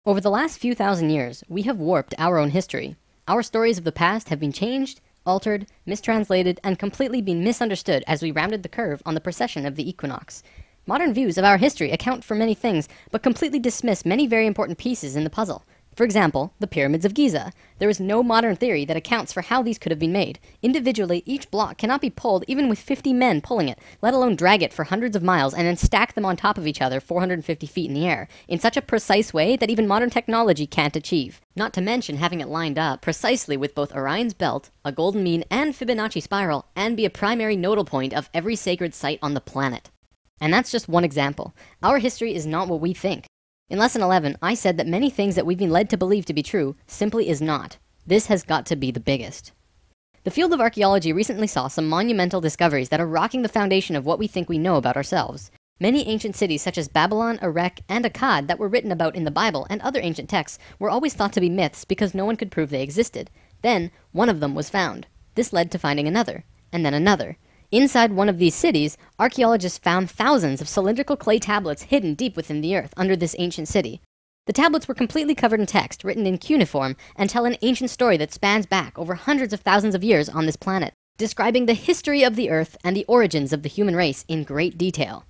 Over the last few thousand years, we have warped our own history. Our stories of the past have been changed, altered, mistranslated, and completely been misunderstood as we rounded the curve on the precession of the equinox. Modern views of our history account for many things, but completely dismiss many very important pieces in the puzzle. For example, the pyramids of Giza. There is no modern theory that accounts for how these could have been made. Individually, each block cannot be pulled even with 50 men pulling it, let alone drag it for hundreds of miles and then stack them on top of each other 450 feet in the air, in such a precise way that even modern technology can't achieve. Not to mention having it lined up precisely with both Orion's belt, a golden mean, and Fibonacci spiral, and be a primary nodal point of every sacred site on the planet. And that's just one example. Our history is not what we think. In Lesson 11, I said that many things that we've been led to believe to be true simply is not. This has got to be the biggest. The field of archaeology recently saw some monumental discoveries that are rocking the foundation of what we think we know about ourselves. Many ancient cities such as Babylon, Erech, and Akkad that were written about in the Bible and other ancient texts were always thought to be myths because no one could prove they existed. Then, one of them was found. This led to finding another, and then another. Inside one of these cities, archaeologists found thousands of cylindrical clay tablets hidden deep within the earth under this ancient city. The tablets were completely covered in text, written in cuneiform, and tell an ancient story that spans back over hundreds of thousands of years on this planet, describing the history of the earth and the origins of the human race in great detail.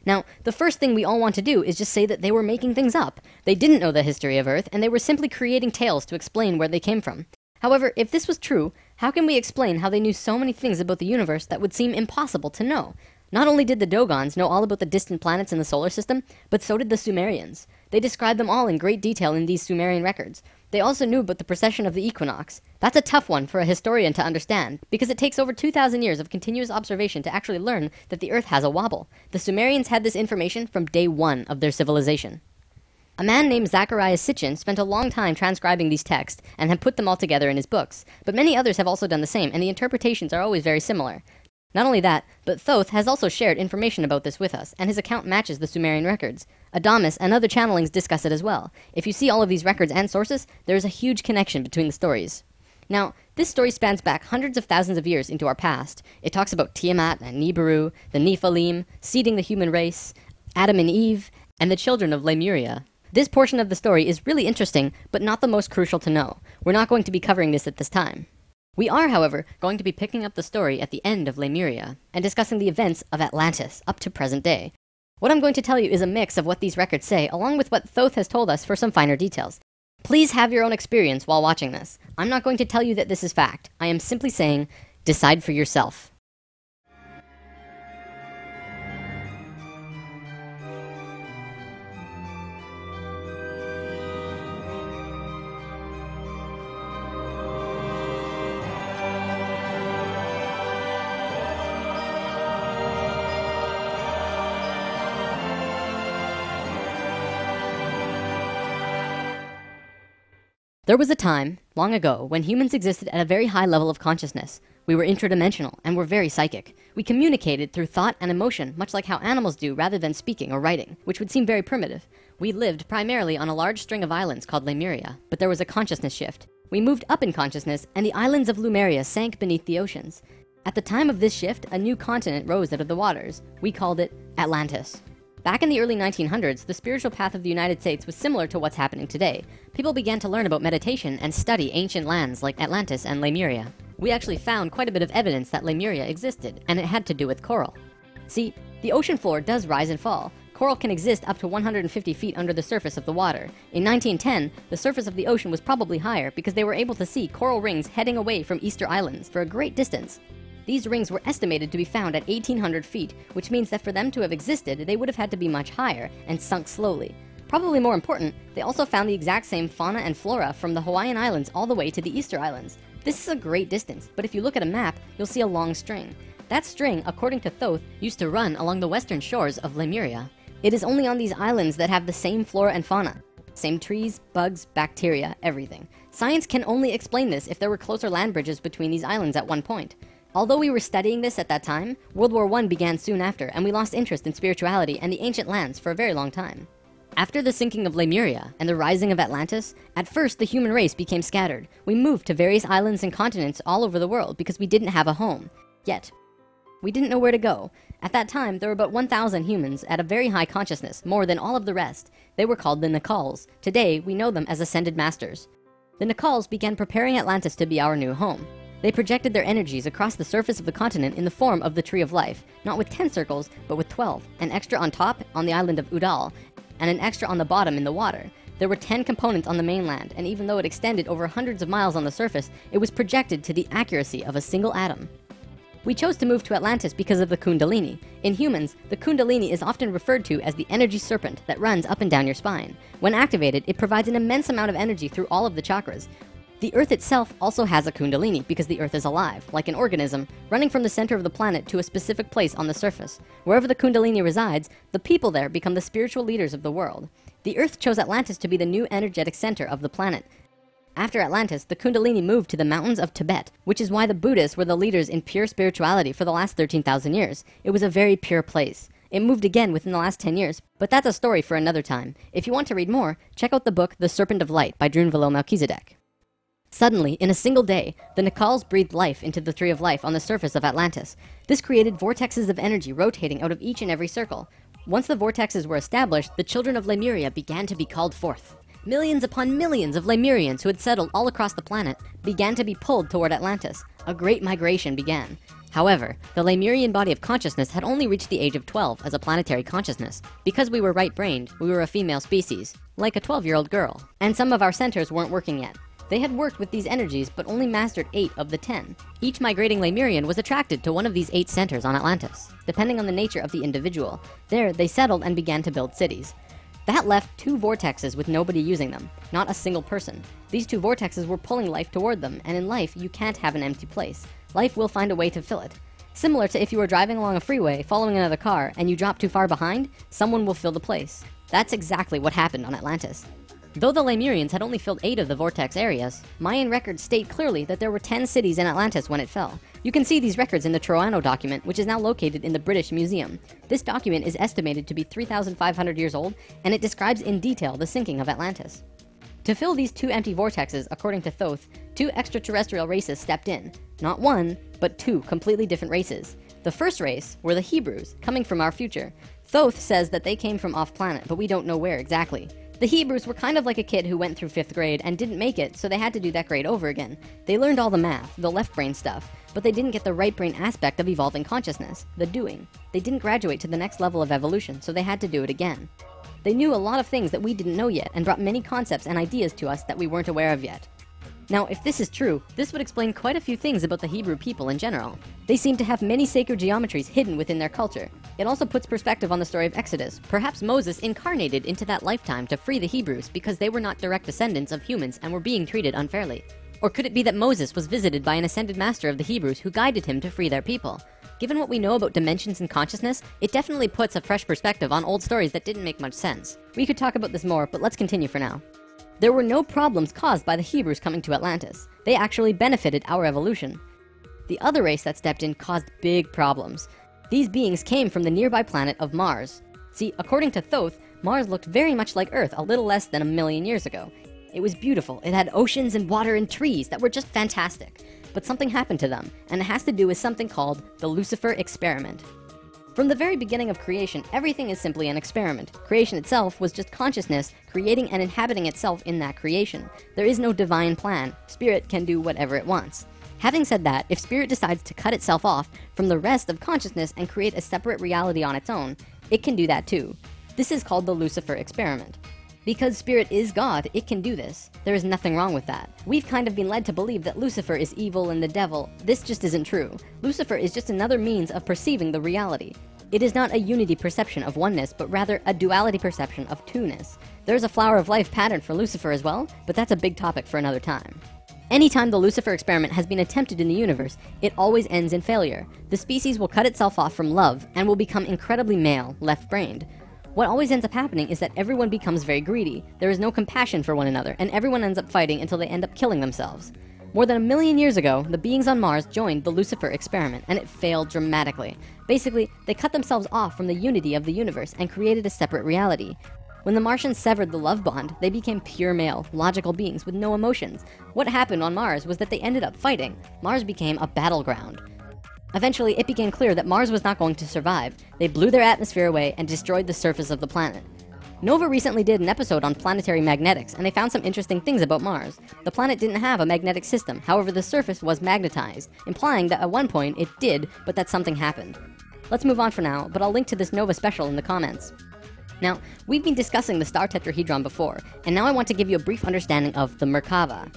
Now, the first thing we all want to do is just say that they were making things up. They didn't know the history of Earth, and they were simply creating tales to explain where they came from. However, if this was true, how can we explain how they knew so many things about the universe that would seem impossible to know? Not only did the Dogons know all about the distant planets in the solar system, but so did the Sumerians. They described them all in great detail in these Sumerian records. They also knew about the precession of the equinox. That's a tough one for a historian to understand, because it takes over 2,000 years of continuous observation to actually learn that the Earth has a wobble. The Sumerians had this information from day one of their civilization. A man named Zacharias Sitchin spent a long time transcribing these texts and had put them all together in his books, but many others have also done the same, and the interpretations are always very similar. Not only that, but Thoth has also shared information about this with us, and his account matches the Sumerian records. Adamus and other channelings discuss it as well. If you see all of these records and sources, there is a huge connection between the stories. Now, this story spans back hundreds of thousands of years into our past. It talks about Tiamat and Nibiru, the Nephilim, seeding the human race, Adam and Eve, and the children of Lemuria. This portion of the story is really interesting, but not the most crucial to know. We're not going to be covering this at this time. We are, however, going to be picking up the story at the end of Lemuria, and discussing the events of Atlantis up to present day. What I'm going to tell you is a mix of what these records say, along with what Thoth has told us for some finer details. Please have your own experience while watching this. I'm not going to tell you that this is fact. I am simply saying, decide for yourself. There was a time, long ago, when humans existed at a very high level of consciousness. We were interdimensional and were very psychic. We communicated through thought and emotion, much like how animals do rather than speaking or writing, which would seem very primitive. We lived primarily on a large string of islands called Lemuria, but there was a consciousness shift. We moved up in consciousness, and the islands of Lemuria sank beneath the oceans. At the time of this shift, a new continent rose out of the waters. We called it Atlantis. Back in the early 1900s, the spiritual path of the United States was similar to what's happening today. People began to learn about meditation and study ancient lands like Atlantis and Lemuria. We actually found quite a bit of evidence that Lemuria existed, and it had to do with coral. See, the ocean floor does rise and fall. Coral can exist up to 150 feet under the surface of the water. In 1910, the surface of the ocean was probably higher because they were able to see coral rings heading away from Easter Islands for a great distance. These rings were estimated to be found at 1,800 feet, which means that for them to have existed, they would have had to be much higher and sunk slowly. Probably more important, they also found the exact same fauna and flora from the Hawaiian Islands all the way to the Easter Islands. This is a great distance, but if you look at a map, you'll see a long string. That string, according to Thoth, used to run along the western shores of Lemuria. It is only on these islands that have the same flora and fauna. Same trees, bugs, bacteria, everything. Science can only explain this if there were closer land bridges between these islands at one point. Although we were studying this at that time, World War I began soon after, and we lost interest in spirituality and the ancient lands for a very long time. After the sinking of Lemuria and the rising of Atlantis, at first the human race became scattered. We moved to various islands and continents all over the world because we didn't have a home. Yet, We didn't know where to go. At that time, there were about 1,000 humans at a very high consciousness, more than all of the rest. They were called the Nakals. Today, we know them as Ascended Masters. The Nakals began preparing Atlantis to be our new home. They projected their energies across the surface of the continent in the form of the Tree of Life, not with 10 circles, but with 12, an extra on top on the island of Udal, and an extra on the bottom in the water. There were 10 components on the mainland, and even though it extended over hundreds of miles on the surface, it was projected to the accuracy of a single atom. We chose to move to Atlantis because of the Kundalini. In humans, the Kundalini is often referred to as the energy serpent that runs up and down your spine. When activated, it provides an immense amount of energy through all of the chakras. The Earth itself also has a Kundalini because the Earth is alive, like an organism, running from the center of the planet to a specific place on the surface. Wherever the Kundalini resides, the people there become the spiritual leaders of the world. The Earth chose Atlantis to be the new energetic center of the planet. After Atlantis, the Kundalini moved to the mountains of Tibet, which is why the Buddhists were the leaders in pure spirituality for the last 13,000 years. It was a very pure place. It moved again within the last 10 years, but that's a story for another time. If you want to read more, check out the book The Serpent of Light by Drunvalo Melchizedek. Suddenly, in a single day, the Nakals breathed life into the Tree of Life on the surface of Atlantis. This created vortexes of energy rotating out of each and every circle. Once the vortexes were established, the children of Lemuria began to be called forth. Millions upon millions of Lemurians who had settled all across the planet began to be pulled toward Atlantis. A great migration began. However, the Lemurian body of consciousness had only reached the age of 12 as a planetary consciousness. Because we were right-brained, we were a female species, like a 12-year-old girl. And some of our centers weren't working yet. They had worked with these energies, but only mastered 8 of the 10. Each migrating Lemurian was attracted to one of these 8 centers on Atlantis, depending on the nature of the individual. There, they settled and began to build cities. That left 2 vortexes with nobody using them, not a single person. These 2 vortexes were pulling life toward them, and in life, you can't have an empty place. Life will find a way to fill it. Similar to if you were driving along a freeway, following another car, and you drop too far behind, someone will fill the place. That's exactly what happened on Atlantis. Though the Lemurians had only filled 8 of the vortex areas, Mayan records state clearly that there were 10 cities in Atlantis when it fell. You can see these records in the Troano document, which is now located in the British Museum. This document is estimated to be 3,500 years old, and it describes in detail the sinking of Atlantis. To fill these 2 empty vortexes, according to Thoth, 2 extraterrestrial races stepped in. Not 1, but 2 completely different races. The first race were the Hebrews, coming from our future. Thoth says that they came from off-planet, but we don't know where exactly. The Hebrews were kind of like a kid who went through 5th grade and didn't make it, so they had to do that grade over again. They learned all the math, the left brain stuff, but they didn't get the right brain aspect of evolving consciousness, the doing. They didn't graduate to the next level of evolution, so they had to do it again. They knew a lot of things that we didn't know yet and brought many concepts and ideas to us that we weren't aware of yet. Now, if this is true, this would explain quite a few things about the Hebrew people in general. They seem to have many sacred geometries hidden within their culture. It also puts perspective on the story of Exodus. Perhaps Moses incarnated into that lifetime to free the Hebrews because they were not direct descendants of humans and were being treated unfairly. Or could it be that Moses was visited by an ascended master of the Hebrews who guided him to free their people? Given what we know about dimensions and consciousness, it definitely puts a fresh perspective on old stories that didn't make much sense. We could talk about this more, but let's continue for now. There were no problems caused by the Hebrews coming to Atlantis. They actually benefited our evolution. The other race that stepped in caused big problems. These beings came from the nearby planet of Mars. See, according to Thoth, Mars looked very much like Earth a little less than 1,000,000 years ago. It was beautiful. It had oceans and water and trees that were just fantastic. But something happened to them, and it has to do with something called the Lucifer experiment. From the very beginning of creation, everything is simply an experiment. Creation itself was just consciousness creating and inhabiting itself in that creation. There is no divine plan. Spirit can do whatever it wants. Having said that, if Spirit decides to cut itself off from the rest of consciousness and create a separate reality on its own, it can do that too. This is called the Lucifer experiment. Because Spirit is God, it can do this. There is nothing wrong with that. We've kind of been led to believe that Lucifer is evil and the devil. This just isn't true. Lucifer is just another means of perceiving the reality. It is not a unity perception of oneness, but rather a duality perception of two-ness. There's a flower of life pattern for Lucifer as well, but that's a big topic for another time. Anytime the Lucifer experiment has been attempted in the universe, it always ends in failure. The species will cut itself off from love and will become incredibly male, left-brained. What always ends up happening is that everyone becomes very greedy. There is no compassion for one another, and everyone ends up fighting until they end up killing themselves. More than 1,000,000 years ago, the beings on Mars joined the Lucifer experiment, and it failed dramatically. Basically, they cut themselves off from the unity of the universe and created a separate reality. When the Martians severed the love bond, they became pure male, logical beings with no emotions. What happened on Mars was that they ended up fighting. Mars became a battleground. Eventually, it became clear that Mars was not going to survive. They blew their atmosphere away and destroyed the surface of the planet. Nova recently did an episode on planetary magnetics, and they found some interesting things about Mars. The planet didn't have a magnetic system, however the surface was magnetized, implying that at one point it did, but that something happened. Let's move on for now, but I'll link to this Nova special in the comments. Now, we've been discussing the star tetrahedron before, and now I want to give you a brief understanding of the Merkaba.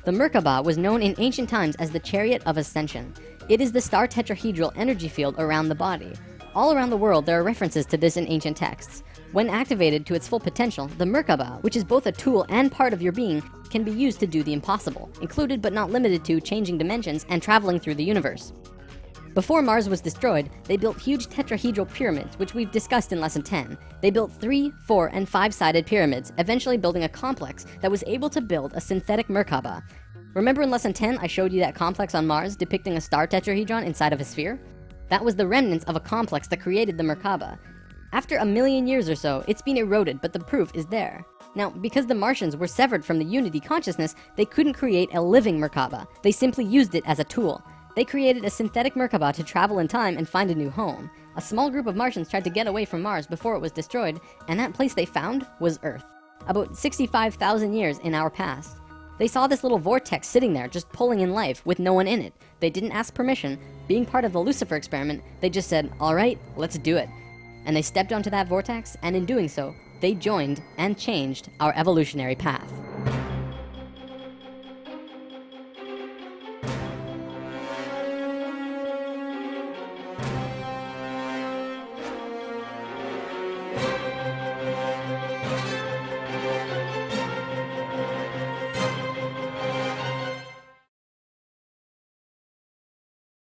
The Merkaba was known in ancient times as the Chariot of Ascension. It is the star tetrahedral energy field around the body. All around the world, there are references to this in ancient texts. When activated to its full potential, the Merkaba, which is both a tool and part of your being, can be used to do the impossible, included but not limited to changing dimensions and traveling through the universe. Before Mars was destroyed, they built huge tetrahedral pyramids, which we've discussed in Lesson 10. They built 3, 4, and 5-sided pyramids, eventually building a complex that was able to build a synthetic Merkaba. Remember in Lesson 10, I showed you that complex on Mars depicting a star tetrahedron inside of a sphere? That was the remnants of a complex that created the Merkaba. After 1 million years or so, it's been eroded, but the proof is there. Now, because the Martians were severed from the Unity consciousness, they couldn't create a living Merkaba. They simply used it as a tool. They created a synthetic Merkaba to travel in time and find a new home. A small group of Martians tried to get away from Mars before it was destroyed, and that place they found was Earth. About 65,000 years in our past. They saw this little vortex sitting there, just pulling in life, with no one in it. They didn't ask permission. Being part of the Lucifer experiment, they just said, alright, let's do it. And they stepped onto that vortex, and in doing so, they joined and changed our evolutionary path.